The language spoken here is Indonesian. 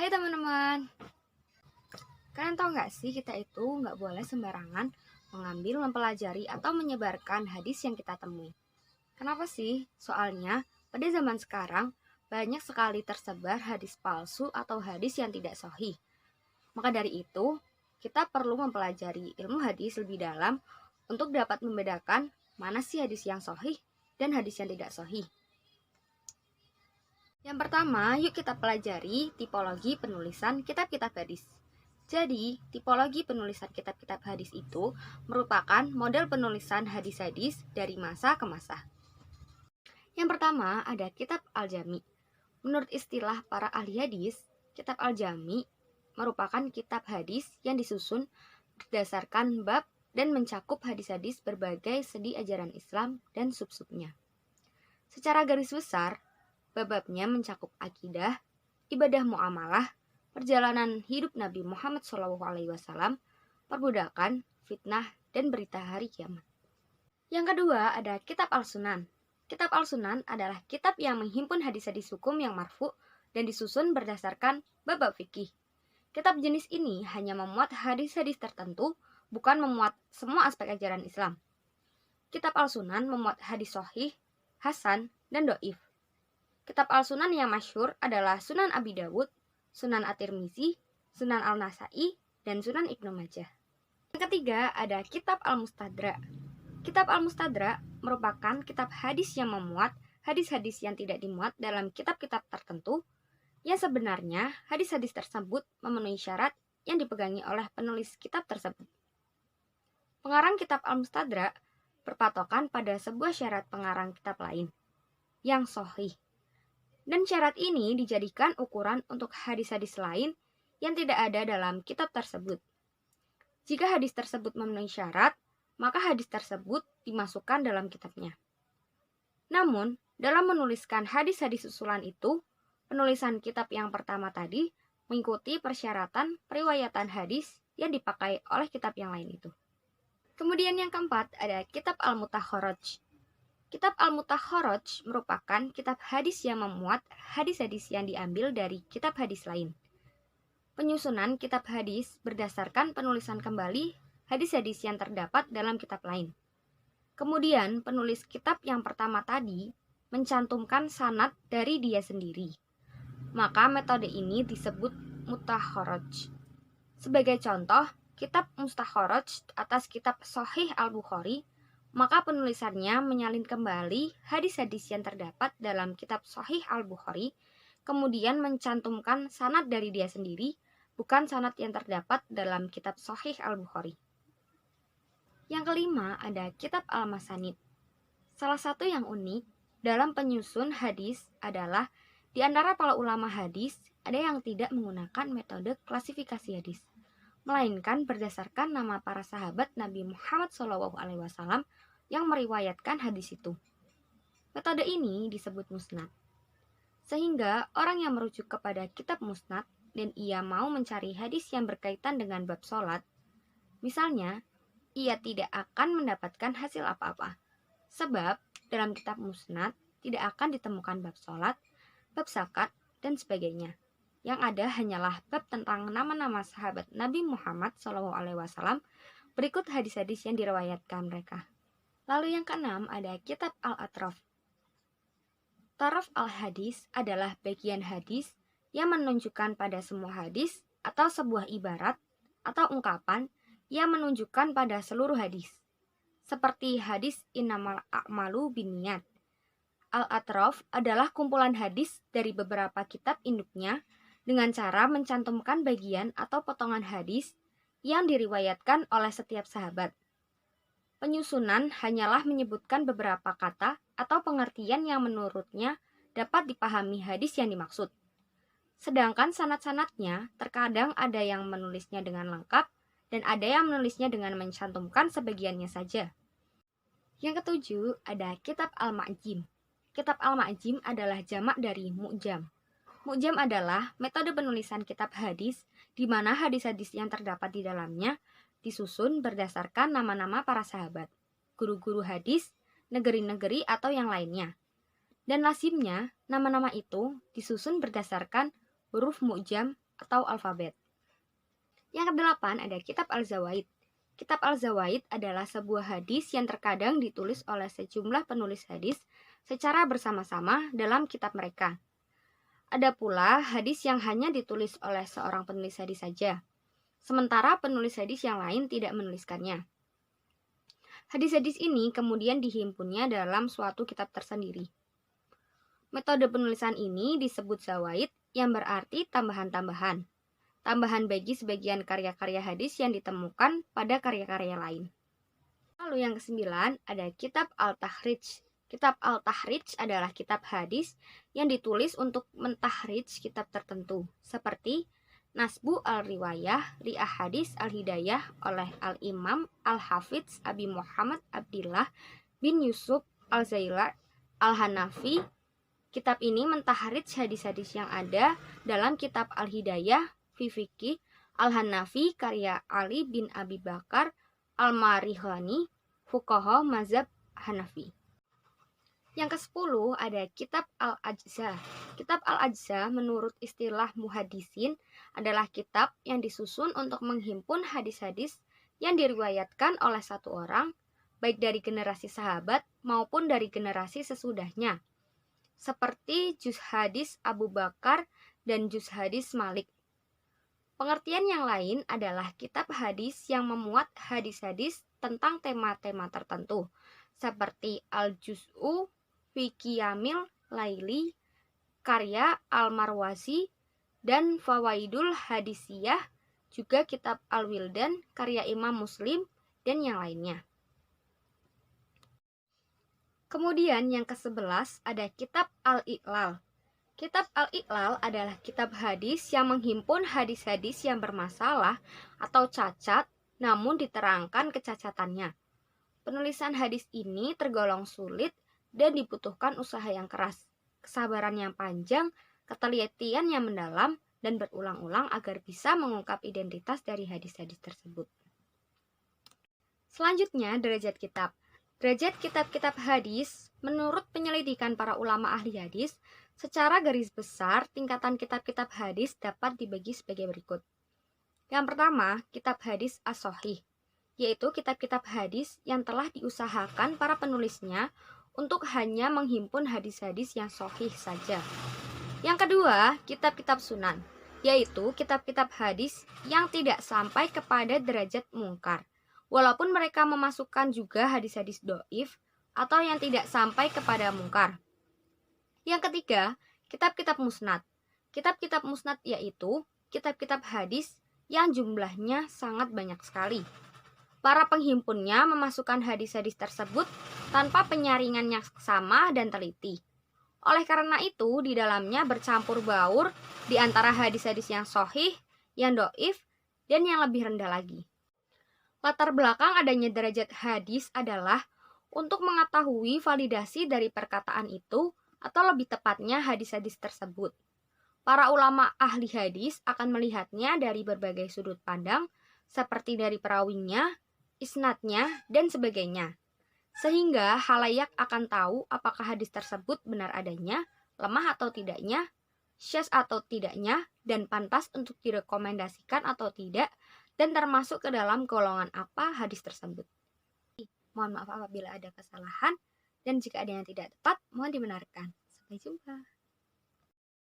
Hai teman-teman, kalian tahu nggak sih kita itu nggak boleh sembarangan mengambil, mempelajari, atau menyebarkan hadis yang kita temui. Kenapa sih? Soalnya pada zaman sekarang banyak sekali tersebar hadis palsu atau hadis yang tidak sahih. Maka dari itu, kita perlu mempelajari ilmu hadis lebih dalam untuk dapat membedakan mana sih hadis yang sahih dan hadis yang tidak sahih. Yang pertama, yuk kita pelajari tipologi penulisan kitab-kitab hadis. Jadi, tipologi penulisan kitab-kitab hadis itu merupakan model penulisan hadis-hadis dari masa ke masa. Yang pertama, ada kitab Al-Jami. Menurut istilah para ahli hadis, kitab Al-Jami merupakan kitab hadis yang disusun berdasarkan bab dan mencakup hadis-hadis berbagai segi ajaran Islam dan sub-subnya. Secara garis besar, bab-babnya mencakup akidah, ibadah muamalah, perjalanan hidup Nabi Muhammad SAW, perbudakan, fitnah, dan berita hari kiamat. Yang kedua ada Kitab Al-Sunan. Kitab Al-Sunan adalah kitab yang menghimpun hadis-hadis hukum yang marfu dan disusun berdasarkan bab-bab fikih. Kitab jenis ini hanya memuat hadis-hadis tertentu, bukan memuat semua aspek ajaran Islam. Kitab Al-Sunan memuat hadis sahih, hasan, dan do'if. Kitab Al-Sunan yang masyhur adalah Sunan Abi Dawud, Sunan At-Tirmizi, Sunan Al-Nasai, dan Sunan Ibnu Majah. Yang ketiga ada Kitab Al-Mustadrak. Kitab Al-Mustadrak merupakan kitab hadis yang memuat hadis-hadis yang tidak dimuat dalam kitab-kitab tertentu, yang sebenarnya hadis-hadis tersebut memenuhi syarat yang dipegangi oleh penulis kitab tersebut. Pengarang kitab Al-Mustadrak berpatokan pada sebuah syarat pengarang kitab lain, yang sahih. Dan syarat ini dijadikan ukuran untuk hadis-hadis lain yang tidak ada dalam kitab tersebut. Jika hadis tersebut memenuhi syarat, maka hadis tersebut dimasukkan dalam kitabnya. Namun, dalam menuliskan hadis-hadis susulan itu, penulisan kitab yang pertama tadi mengikuti persyaratan periwayatan hadis yang dipakai oleh kitab yang lain itu. Kemudian yang keempat ada Kitab Al-Mutakharraj. Kitab Al-Mutakharraj merupakan kitab hadis yang memuat hadis-hadis yang diambil dari kitab hadis lain. Penyusunan kitab hadis berdasarkan penulisan kembali hadis-hadis yang terdapat dalam kitab lain. Kemudian penulis kitab yang pertama tadi mencantumkan sanad dari dia sendiri. Maka metode ini disebut mutakharraj. Sebagai contoh, kitab mustakharraj atas kitab Sahih Al-Bukhari, maka penulisannya menyalin kembali hadis-hadis yang terdapat dalam kitab Sahih Al-Bukhari, kemudian mencantumkan sanad dari dia sendiri, bukan sanad yang terdapat dalam kitab Sahih Al-Bukhari. Yang kelima ada Kitab Al-Masanid. Salah satu yang unik dalam penyusun hadis adalah di antara para ulama hadis ada yang tidak menggunakan metode klasifikasi hadis, melainkan berdasarkan nama para sahabat Nabi Muhammad SAW yang meriwayatkan hadis itu. Metode ini disebut musnad. Sehingga orang yang merujuk kepada kitab musnad dan ia mau mencari hadis yang berkaitan dengan bab sholat, misalnya, ia tidak akan mendapatkan hasil apa-apa. Sebab dalam kitab musnad tidak akan ditemukan bab sholat, bab zakat, dan sebagainya. Yang ada hanyalah bab tentang nama-nama sahabat Nabi Muhammad SAW berikut hadis-hadis yang diriwayatkan mereka. Lalu yang keenam ada Kitab Al-Atraf. Taraf al-hadis adalah bagian hadis yang menunjukkan pada semua hadis atau sebuah ibarat atau ungkapan yang menunjukkan pada seluruh hadis. Seperti hadis innamal a'malu binniyat. Al-Atraf adalah kumpulan hadis dari beberapa kitab induknya dengan cara mencantumkan bagian atau potongan hadis yang diriwayatkan oleh setiap sahabat. Penyusunan hanyalah menyebutkan beberapa kata atau pengertian yang menurutnya dapat dipahami hadis yang dimaksud. Sedangkan sanad-sanadnya terkadang ada yang menulisnya dengan lengkap dan ada yang menulisnya dengan mencantumkan sebagiannya saja. Yang ketujuh ada Kitab Al-Ma'jim. Kitab Al-Ma'jim adalah jamak dari Mu'jam. Mu'jam adalah metode penulisan kitab hadis di mana hadis-hadis yang terdapat di dalamnya disusun berdasarkan nama-nama para sahabat, guru-guru hadis, negeri-negeri atau yang lainnya. Dan lazimnya, nama-nama itu disusun berdasarkan huruf mu'jam atau alfabet. Yang kedelapan ada kitab Al-Zawaid. Kitab Al-Zawaid adalah sebuah hadis yang terkadang ditulis oleh sejumlah penulis hadis secara bersama-sama dalam kitab mereka. Ada pula hadis yang hanya ditulis oleh seorang penulis hadis saja, sementara penulis hadis yang lain tidak menuliskannya. Hadis-hadis ini kemudian dihimpunnya dalam suatu kitab tersendiri. Metode penulisan ini disebut zawaid, yang berarti tambahan-tambahan. Tambahan bagi sebagian karya-karya hadis yang ditemukan pada karya-karya lain. Lalu yang kesembilan ada kitab Al-Tahrij. Kitab Al-Tahrij adalah kitab hadis yang ditulis untuk mentahrij kitab tertentu, seperti Nasbu Al-Riwayah li Ahadits Al-Hidayah oleh Al-Imam Al-Hafidz Abi Muhammad Abdillah bin Yusuf Al-Zailai Al-Hanafi. Kitab ini mentahrij hadis-hadis yang ada dalam kitab Al-Hidayah fi Fiqih Al-Hanafi karya Ali bin Abi Bakar Al-Marihani, fuqaha mazhab Hanafi. Yang ke-10 ada kitab Al-Ajza. Kitab Al-Ajza menurut istilah muhaddisin adalah kitab yang disusun untuk menghimpun hadis-hadis yang diriwayatkan oleh satu orang, baik dari generasi sahabat maupun dari generasi sesudahnya, seperti juz hadis Abu Bakar dan juz hadis Malik. Pengertian yang lain adalah kitab hadis yang memuat hadis-hadis tentang tema-tema tertentu, seperti Al-Juz'u fi Qiyamil Laili karya Al-Marwazi dan Fawaidul Hadisiyah, juga kitab Al-Wildan karya Imam Muslim dan yang lainnya. Kemudian yang ke-11 ada kitab Al-Iqlal. Kitab Al-Iqlal adalah kitab hadis yang menghimpun hadis-hadis yang bermasalah atau cacat namun diterangkan kecacatannya. Penulisan hadis ini tergolong sulit dan dibutuhkan usaha yang keras, kesabaran yang panjang, ketelitian yang mendalam, dan berulang-ulang agar bisa mengungkap identitas dari hadis-hadis tersebut. Selanjutnya, derajat kitab. Derajat kitab-kitab hadis, menurut penyelidikan para ulama ahli hadis, secara garis besar tingkatan kitab-kitab hadis dapat dibagi sebagai berikut. Yang pertama, kitab hadis as-shahih, yaitu kitab-kitab hadis yang telah diusahakan para penulisnya untuk hanya menghimpun hadis-hadis yang sahih saja. Yang kedua, kitab-kitab sunan, yaitu kitab-kitab hadis yang tidak sampai kepada derajat mungkar, walaupun mereka memasukkan juga hadis-hadis dhaif atau yang tidak sampai kepada mungkar. Yang ketiga, kitab-kitab musnad. Kitab-kitab musnad yaitu kitab-kitab hadis yang jumlahnya sangat banyak sekali. Para penghimpunnya memasukkan hadis-hadis tersebut tanpa penyaringan yang sama dan teliti. Oleh karena itu, di dalamnya bercampur baur di antara hadis-hadis yang sahih, yang dhaif, dan yang lebih rendah lagi. Latar belakang adanya derajat hadis adalah untuk mengetahui validasi dari perkataan itu, atau lebih tepatnya hadis-hadis tersebut. Para ulama ahli hadis akan melihatnya dari berbagai sudut pandang, seperti dari perawinya, isnadnya, dan sebagainya. Sehingga halayak akan tahu apakah hadis tersebut benar adanya, lemah atau tidaknya, syadz atau tidaknya, dan pantas untuk direkomendasikan atau tidak, dan termasuk ke dalam golongan apa hadis tersebut. Mohon maaf apabila ada kesalahan, dan jika ada yang tidak tepat, mohon dibenarkan. Sampai jumpa.